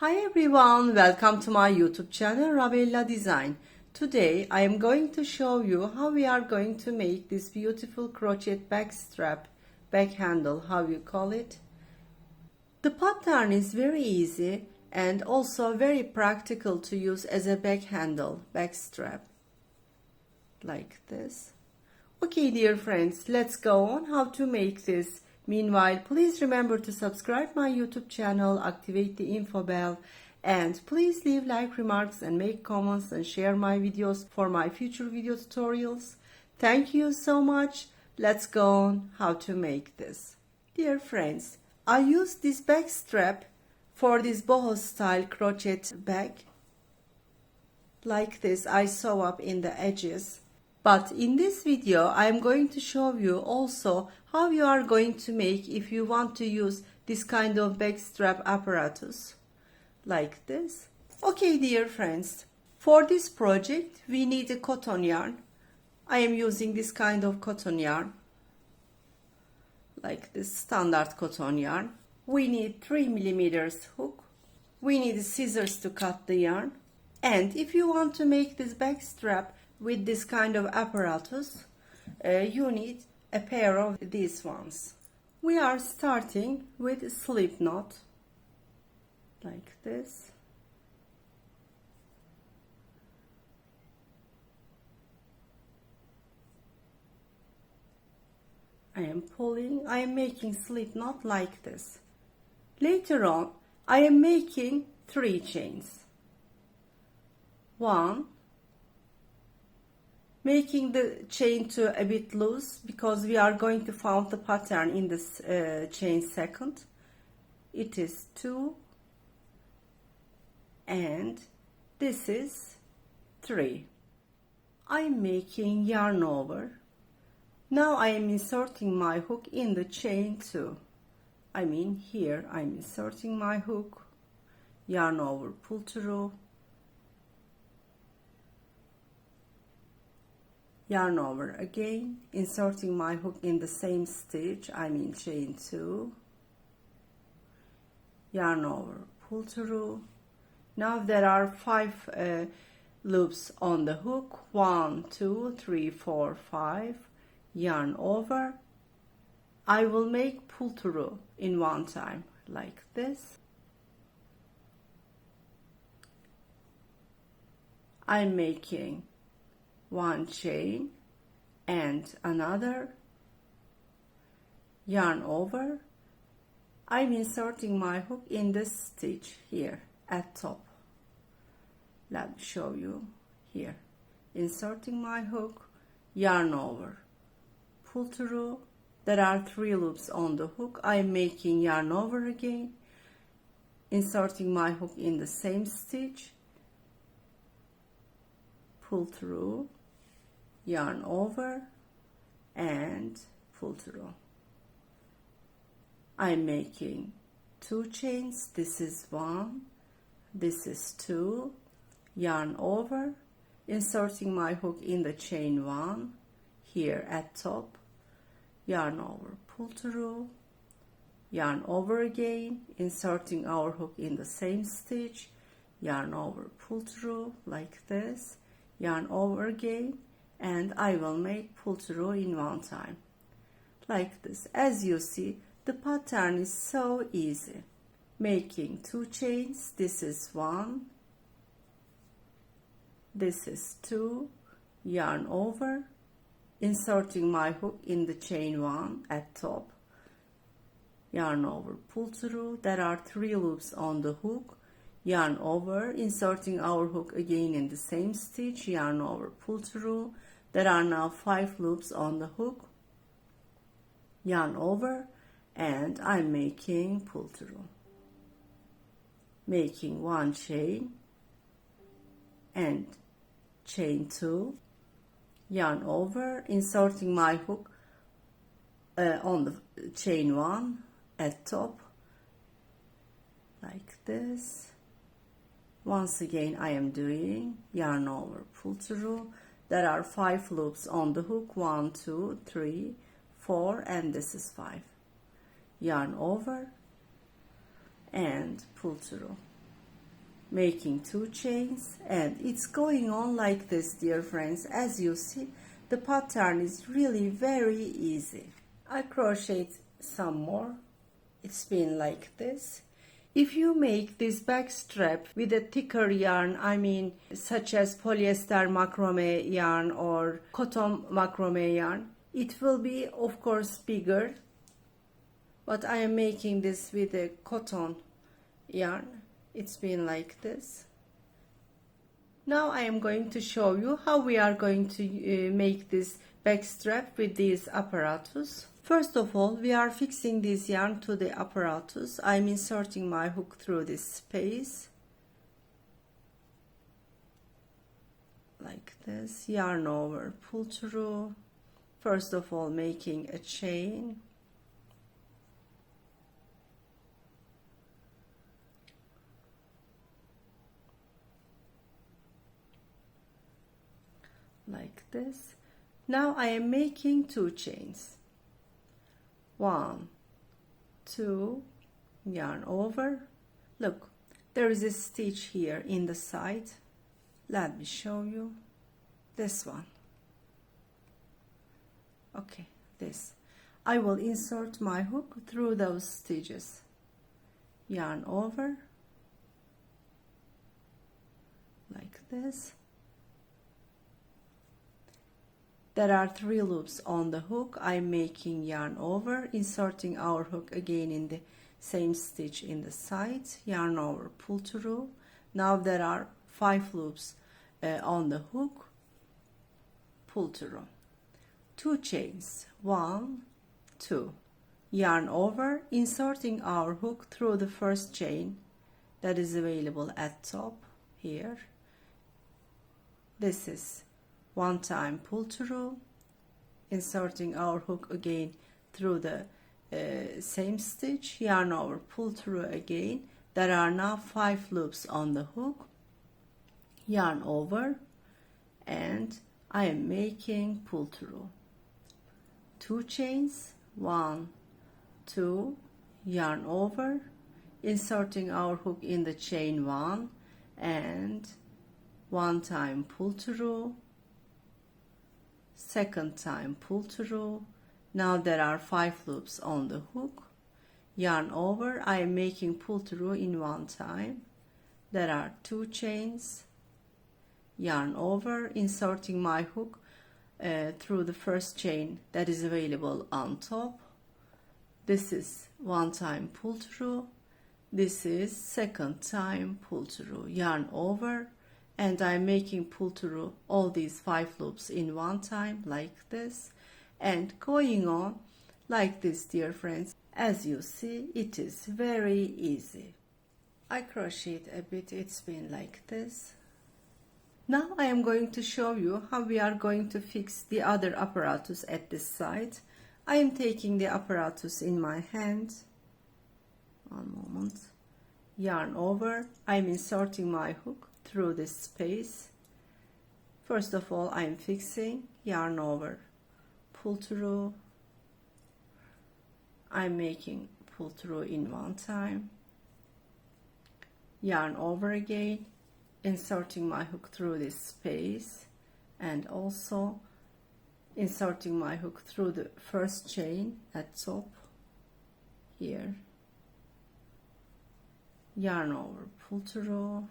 Hi everyone, welcome to my YouTube channel Ravella Design. Today I am going to show you how we are going to make this beautiful crochet back strap, back handle, how you call it. The pattern is very easy and also very practical to use as a back handle, back strap, like this. Okay dear friends, let's go on how to make this. Meanwhile, please remember to subscribe my YouTube channel, activate the info bell, and please leave like remarks and make comments and share my videos for my future video tutorials. Thank you so much. Let's go on how to make this. Dear friends, I use this back strap for this boho style crochet bag. Like this, I sew up in the edges. But in this video, I am going to show you also how you are going to make if you want to use this kind of back strap apparatus. Like this. Okay, dear friends, for this project, we need a cotton yarn. I am using this kind of cotton yarn. Like this standard cotton yarn. We need 3mm hook. We need scissors to cut the yarn. And if you want to make this back strap with this kind of apparatus, you need a pair of these ones. We are starting with a slip knot, like this. I am making slip knot like this. Later on, I am making 3 chains. 1, making the chain to a bit loose because we are going to found the pattern in this chain second. It is 2 and this is 3. I'm making yarn over. Now I am inserting my hook in the chain 2. I mean here I'm inserting my hook, yarn over, pull through, yarn over again, inserting my hook in the same stitch, I mean chain 2, yarn over, pull through. Now there are 5 loops on the hook, 1, 2, 3, 4, 5, yarn over. I will make pull through in one time, like this. I'm making 1 chain and another, yarn over. I'm inserting my hook in this stitch here at top. Let me show you here. Inserting my hook, yarn over, pull through. There are 3 loops on the hook. I'm making yarn over again, inserting my hook in the same stitch, pull through, yarn over and pull through. I'm making 2 chains. This is 1, this is 2, yarn over, inserting my hook in the chain 1 here at top, yarn over, pull through, yarn over again, inserting our hook in the same stitch, yarn over, pull through, like this, yarn over again, and I will make pull through in one time, like this. As you see, the pattern is so easy. Making 2 chains, this is 1, this is 2, yarn over, inserting my hook in the chain 1 at top, yarn over, pull through. There are 3 loops on the hook, yarn over, inserting our hook again in the same stitch, yarn over, pull through. There are now 5 loops on the hook, yarn over, and I'm making pull through. Making 1 chain and chain 2, yarn over, inserting my hook on the chain 1 at top, like this. Once again I am doing yarn over, pull through. There are 5 loops on the hook, 1, 2, 3, 4, and this is 5. Yarn over and pull through. making 2 chains, and it's going on like this, dear friends. As you see, the pattern is really very easy. I crocheted some more. It's been like this. If you make this back strap with a thicker yarn, I mean such as polyester macrame yarn or cotton macrame yarn, it will be of course bigger, but I am making this with a cotton yarn. It's been like this. Now I am going to show you how we are going to make this back strap with these apparatus. First of all, we are fixing this yarn to the apparatus. I'm inserting my hook through this space. Like this, yarn over, pull through. First of all, making a chain. Like this. Now I am making 2 chains. 1, 2, yarn over. Look, there is a stitch here in the side. Let me show you this one. Okay, this. I will insert my hook through those stitches. Yarn over, like this. There are 3 loops on the hook. I'm making yarn over, inserting our hook again in the same stitch in the side, yarn over, pull through. Now there are 5 loops on the hook, pull through. 2 chains, 1, 2, yarn over, inserting our hook through the first chain that is available at top here. This is 1 time pull through, inserting our hook again through the same stitch, yarn over, pull through again. There are now 5 loops on the hook, yarn over, and I am making pull through. 2 chains, 1, 2, yarn over, inserting our hook in the chain 1, and 1 time pull through, second time pull through. Now there are 5 loops on the hook, yarn over. I am making pull through in 1 time. There are 2 chains, yarn over, inserting my hook through the first chain that is available on top. This is 1 time pull through, this is second time pull through, yarn over, and I'm making pull through all these 5 loops in 1 time like this, and going on like this, dear friends. As you see, it is very easy. I crocheted a bit, it's been like this. Now I am going to show you how we are going to fix the other apparatus at this side. I am taking the apparatus in my hand. One moment. Yarn over. I am inserting my hook through this space. First of all, I am fixing, yarn over, pull through. I am making pull through in 1 time. Yarn over again, inserting my hook through this space, and also inserting my hook through the first chain at top here. Yarn over, pull through.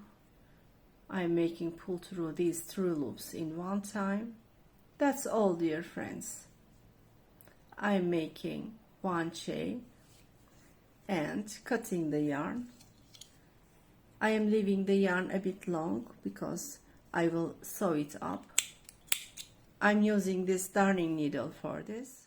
I'm making pull through these 3 loops in 1 time. That's all, dear friends. I'm making 1 chain and cutting the yarn. I am leaving the yarn a bit long because I will sew it up. I'm using this darning needle for this.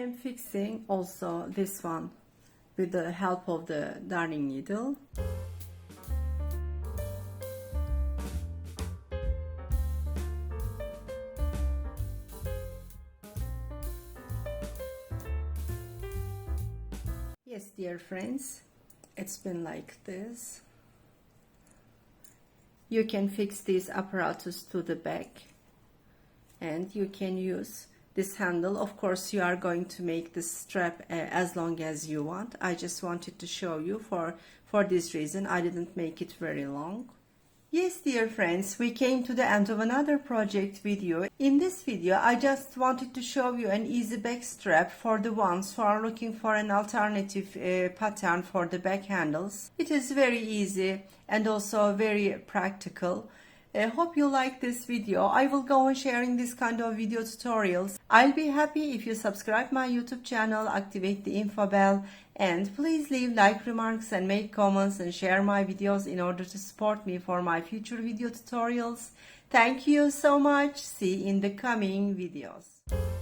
am fixing also this one with the help of the darning needle. Yes, dear friends, it's been like this. You can fix this apparatus to the back and you can use this handle. Of course, you are going to make this strap as long as you want. I just wanted to show you for this reason. I didn't make it very long. Yes, dear friends, we came to the end of another project video. In this video, I just wanted to show you an easy back strap for the ones who are looking for an alternative pattern for the back handles. It is very easy and also very practical. Hope you like this video. I will go on sharing this kind of video tutorials. I'll be happy if you subscribe my YouTube channel, activate the info bell, and please leave like remarks and make comments and share my videos in order to support me for my future video tutorials. Thank you so much. See you in the coming videos.